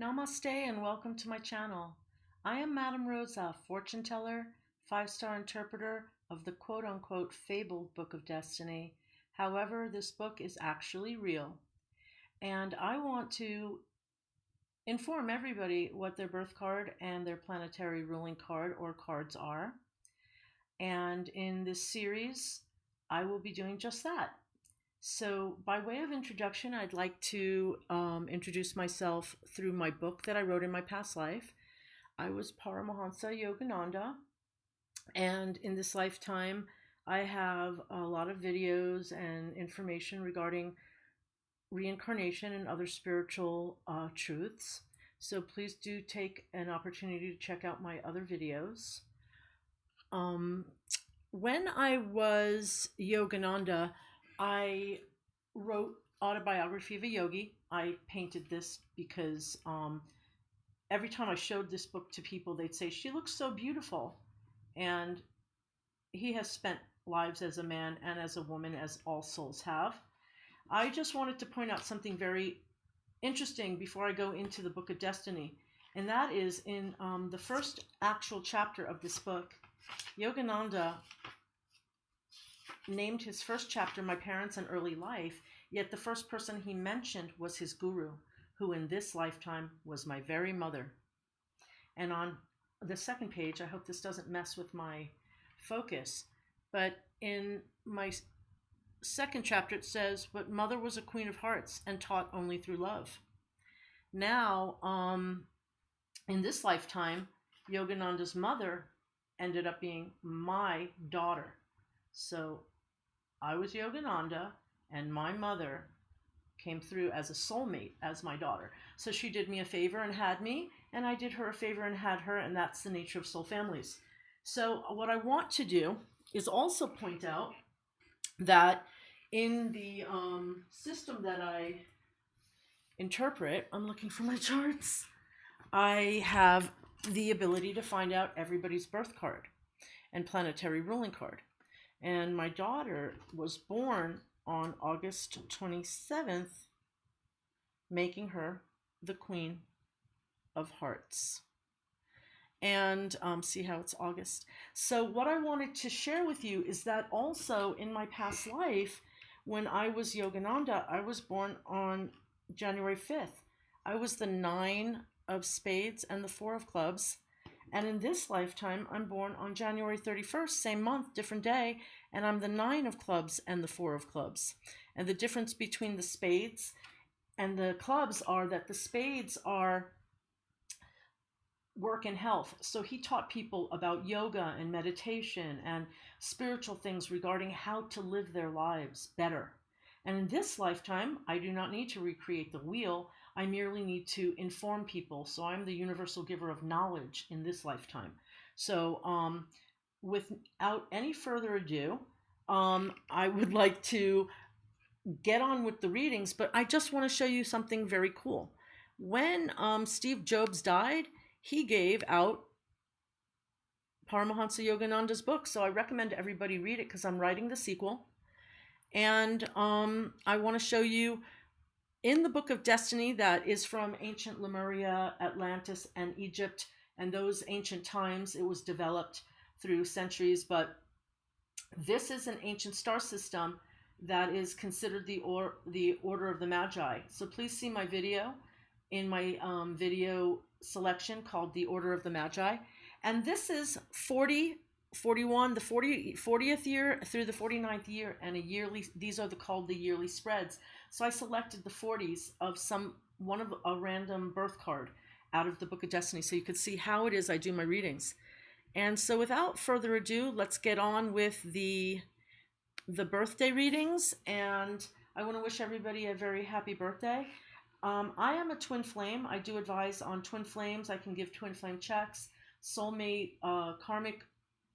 Namaste and welcome to my channel. I am Madame Rosa, fortune teller, 5-star interpreter of the quote-unquote fabled Book of Destiny. However, this book is actually real. And I want to inform everybody what their birth card and their planetary ruling card or cards are. And in this series, I will be doing just that. So by way of introduction, I'd like to introduce myself through my book that I wrote in my past life. I was Paramahansa Yogananda, and in this lifetime, I have a lot of videos and information regarding reincarnation and other spiritual truths. So please do take an opportunity to check out my other videos. When I was Yogananda, I wrote Autobiography of a Yogi. I painted this because every time I showed this book to people, they'd say, "She looks so beautiful." And he has spent lives as a man and as a woman, as all souls have. I just wanted to point out something very interesting before I go into the Book of Destiny. And that is in the first actual chapter of this book, Yogananda named his first chapter My Parents and Early Life, yet the first person he mentioned was his guru, who in this lifetime was my very mother. And on the second page, I hope this doesn't mess with my focus, but in my second chapter it says, "But mother was a queen of hearts and taught only through love." Now, in this lifetime, Yogananda's mother ended up being my daughter. So I was Yogananda, and my mother came through as a soulmate, as my daughter. So she did me a favor and had me, and I did her a favor and had her, and that's the nature of soul families. So what I want to do is also point out that in the system that I interpret, I'm looking for my charts, I have the ability to find out everybody's birth card and planetary ruling card. And my daughter was born on August 27th, making her the Queen of Hearts. And see how it's August. So what I wanted to share with you is that also in my past life, when I was Yogananda, I was born on January 5th. I was the 9 of spades and the 4 of clubs. And in this lifetime, I'm born on January 31st, same month, different day, and I'm the 9 of clubs and the 4 of clubs. And the difference between the spades and the clubs are that the spades are work and health. So he taught people about yoga and meditation and spiritual things regarding how to live their lives better. And in this lifetime, I do not need to recreate the wheel. I merely need to inform people. So I'm the universal giver of knowledge in this lifetime. So without any further ado, I would like to get on with the readings, but I just want to show you something very cool. When Steve Jobs died, he gave out Paramahansa Yogananda's book. So I recommend everybody read it because I'm writing the sequel. And I want to show you in the Book of Destiny that is from ancient Lemuria, Atlantis, and Egypt, and those ancient times. It was developed through centuries, but this is an ancient star system that is considered the Order of the Magi. So please see my video in my video selection called The Order of the Magi. And this is 40, 41, the 40th year through the 49th year, and a yearly, these are called the yearly spreads. So I selected the 40s of one of a random birth card out of the Book of Destiny so you could see how it is I do my readings. And so without further ado, let's get on with the birthday readings. And I want to wish everybody a very happy birthday. I am a twin flame. I do advise on twin flames. I can give twin flame checks, soulmate, karmic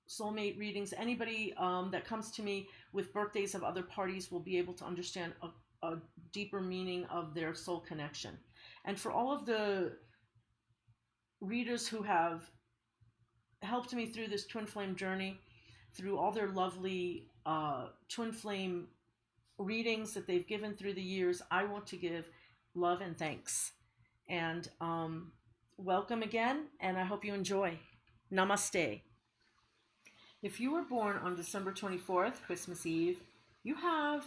soulmate readings. Anybody that comes to me with birthdays of other parties will be able to understand a deeper meaning of their soul connection. And for all of the readers who have helped me through this twin flame journey, through all their lovely twin flame readings that they've given through the years, I want to give love and thanks. And welcome again, and I hope you enjoy. Namaste. If you were born on December 24th, Christmas Eve, you have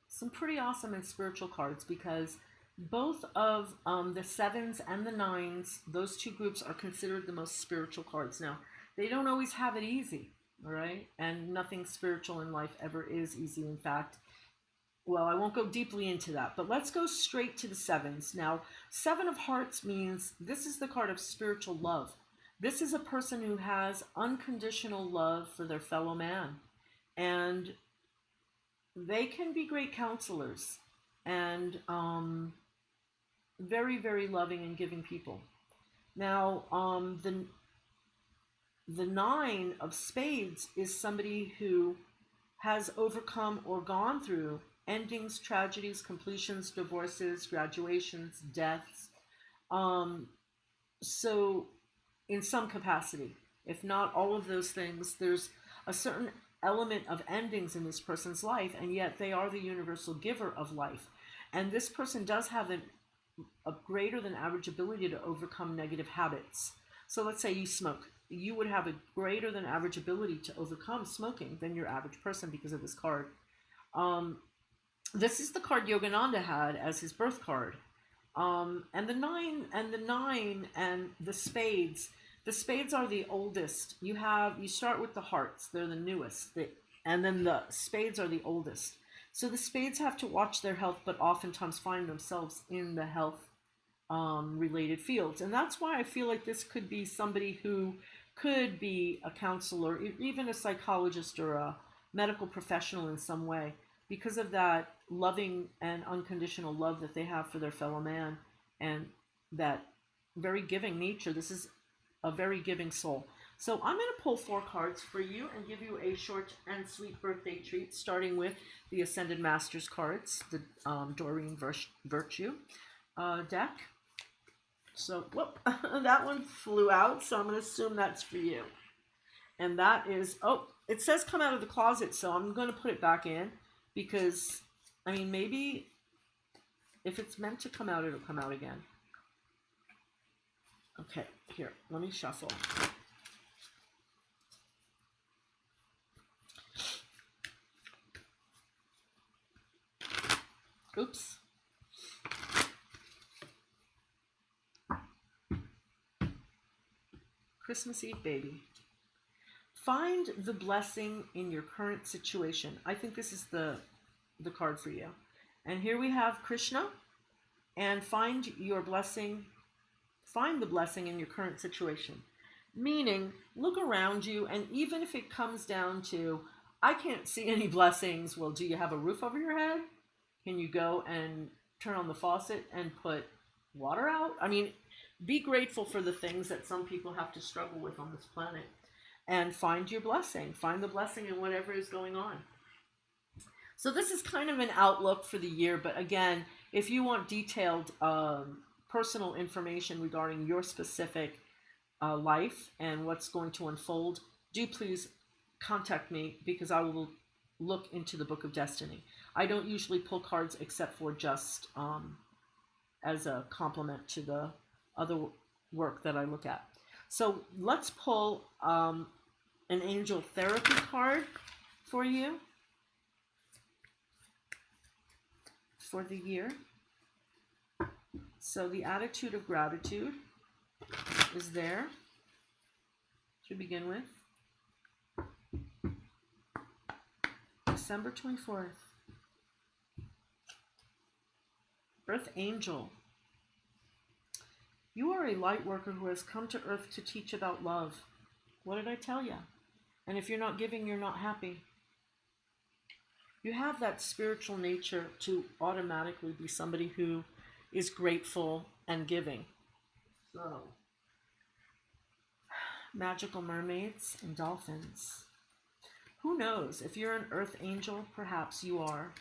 some pretty awesome and spiritual cards because both of the sevens and the nines, those two groups are considered the most spiritual cards. Now, they don't always have it easy, all right? And nothing spiritual in life ever is easy. In fact, well, I won't go deeply into that, but let's go straight to the sevens. Now, Seven of Hearts means this is the card of spiritual love. This is a person who has unconditional love for their fellow man, and they can be great counselors and very, very loving and giving people. Now, the Nine of Spades is somebody who has overcome or gone through endings, tragedies, completions, divorces, graduations, deaths. So in some capacity, if not all of those things, there's a certain element of endings in this person's life, and yet they are the universal giver of life. And this person does have a greater than average ability to overcome negative habits. So let's say you smoke. You would have a greater than average ability to overcome smoking than your average person because of this card. This is the card Yogananda had as his birth card. And the nine and the spades. The spades are the oldest. You start with the hearts. They're the newest. And then the spades are the oldest. So the spades have to watch their health, but oftentimes find themselves in the health related fields. And that's why I feel like this could be somebody who could be a counselor, even a psychologist or a medical professional in some way, because of that loving and unconditional love that they have for their fellow man and that very giving nature. This is a very giving soul. So I'm going to pull 4 cards for you and give you a short and sweet birthday treat, starting with the Ascended Masters cards, the Doreen Virtue deck. So, whoop, that one flew out, so I'm going to assume that's for you. And that is, oh, it says come out of the closet, so I'm going to put it back in because, I mean, maybe if it's meant to come out, it'll come out again. Okay, here, let me shuffle. Oops. Christmas Eve, baby. Find the blessing in your current situation. I think this is the card for you. And here we have Krishna. And find your blessing. Find the blessing in your current situation. Meaning, look around you, and even if it comes down to, I can't see any blessings. Well, do you have a roof over your head? Can you go and turn on the faucet and put water out? I mean, be grateful for the things that some people have to struggle with on this planet. And find your blessing. Find the blessing in whatever is going on. So this is kind of an outlook for the year. But again, if you want detailed personal information regarding your specific life and what's going to unfold, do please contact me because I will look into the Book of Destiny. I don't usually pull cards except for just as a complement to the other work that I look at. So let's pull an angel therapy card for you for the year. So the attitude of gratitude is there to begin with. December 24th. Earth Angel. You are a light worker who has come to Earth to teach about love. What did I tell you? And if you're not giving, you're not happy. You have that spiritual nature to automatically be somebody who is grateful and giving. So, magical mermaids and dolphins. Who knows? If you're an Earth Angel, perhaps you are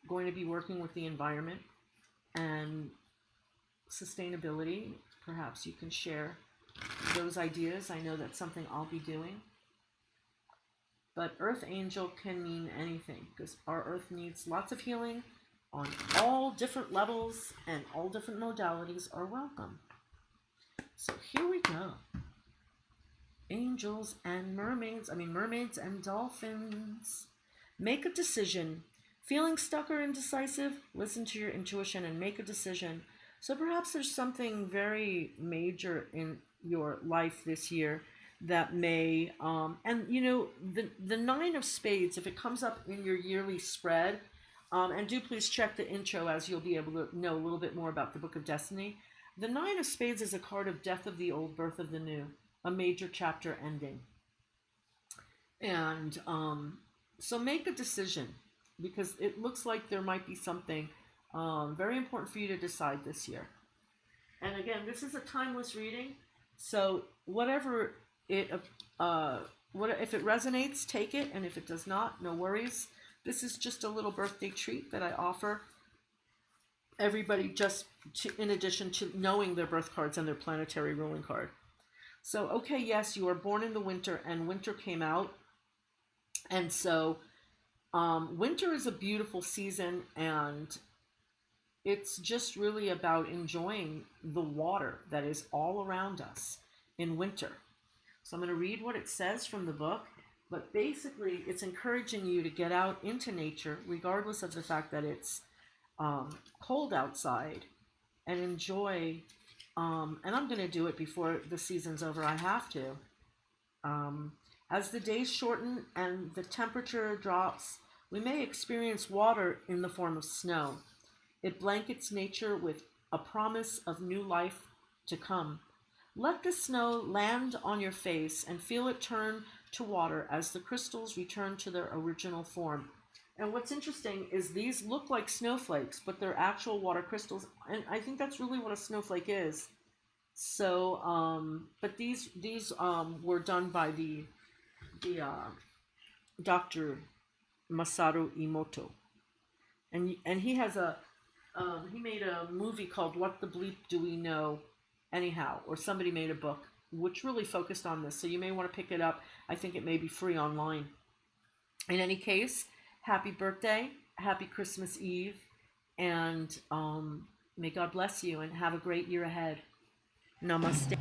going to be working with the environment and sustainability. Perhaps you can share those ideas. I know that's something I'll be doing. But Earth Angel can mean anything because our Earth needs lots of healing. on all different levels and all different modalities are welcome. So here we go. Angels and mermaids, mermaids and dolphins. Make a decision. Feeling stuck or indecisive? Listen to your intuition and make a decision. So perhaps there's something very major in your life this year that may, the Nine of Spades, if it comes up in your yearly spread, and do please check the intro as you'll be able to know a little bit more about the Book of Destiny. The Nine of Spades is a card of death of the old, birth of the new, a major chapter ending. And so make a decision, because it looks like there might be something very important for you to decide this year. And again, this is a timeless reading, so whatever it, if it resonates, take it, and if it does not, no worries. This is just a little birthday treat that I offer everybody, in addition to knowing their birth cards and their planetary ruling card. So, okay, yes, you are born in the winter, and winter came out. And so winter is a beautiful season, and it's just really about enjoying the water that is all around us in winter. So I'm going to read what it says from the book. But basically, it's encouraging you to get out into nature, regardless of the fact that it's cold outside, and enjoy. And I'm going to do it before the season's over. I have to. As the days shorten and the temperature drops, we may experience water in the form of snow. It blankets nature with a promise of new life to come. Let the snow land on your face and feel it turn to water as the crystals return to their original form. And what's interesting is these look like snowflakes, but they're actual water crystals. And I think that's really what a snowflake is. So, but these were done by the Dr. Masaru Emoto. And he has he made a movie called What the Bleep Do We Know Anyhow, or somebody made a book which really focused on this, so you may want to pick it up. I think it may be free online. In any case, happy birthday, happy Christmas Eve, and may God bless you and have a great year ahead. Namaste.